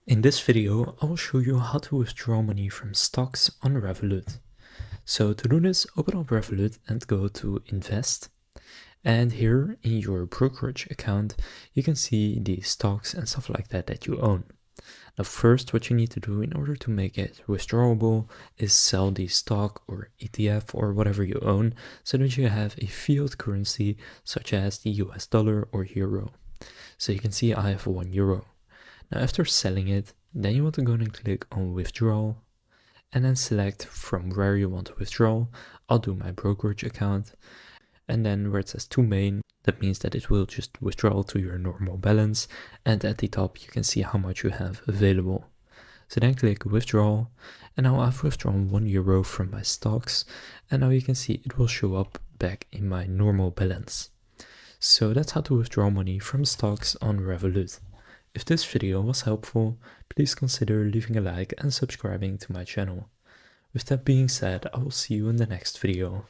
In this video, I will show you how to withdraw money from stocks on Revolut. So to do this, open up Revolut and go to Invest. And here in your brokerage account, you can see the stocks and stuff like that you own. Now first, what you need to do in order to make it withdrawable is sell the stock or ETF or whatever you own so that you have a fiat currency such as the US dollar or euro. So you can see I have €1. Now after selling it, then you want to go and click on withdrawal and then select from where you want to withdraw. I'll do my brokerage account, and then where it says to main, that means that it will just withdraw to your normal balance, and at the top you can see how much you have available. So then click withdrawal, and now I've withdrawn €1 from my stocks, and now you can see it will show up back in my normal balance. So that's how to withdraw money from stocks on Revolut. If this video was helpful, please consider leaving a like and subscribing to my channel. With that being said, I will see you in the next video.